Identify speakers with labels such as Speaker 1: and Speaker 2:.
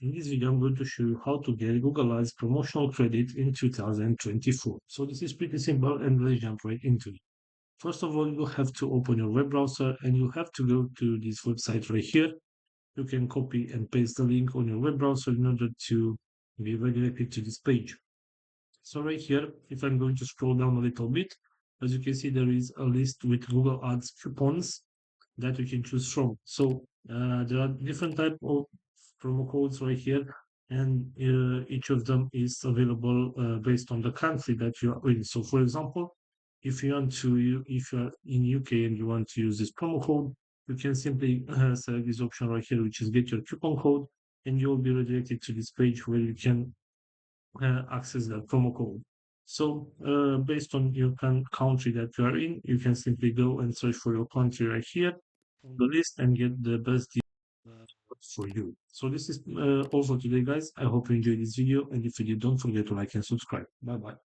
Speaker 1: In this video, I'm going to show you how to get Google Ads promotional credit in 2024. So this is pretty simple and let's jump right into it. First of all, you have to open your web browser and you have to go to this website right here. You can copy and paste the link on your web browser in order to be redirected to this page. So right here, if I'm going to scroll down a little bit, as you can see, there is a list with Google Ads coupons that you can choose from. So there are different type of promo codes right here, and each of them is available based on the country that you are in. So, for example, if you want to, if you are in UK and you want to use this promo code, you can simply select this option right here, which is get your coupon code, and you will be redirected to this page where you can access that promo code. So, based on your country that you are in, you can simply go and search for your country right here on the list and get the best deal for you. So, this is all for today, guys. I hope you enjoyed this video. And if you did, don't forget to like and subscribe. Bye bye.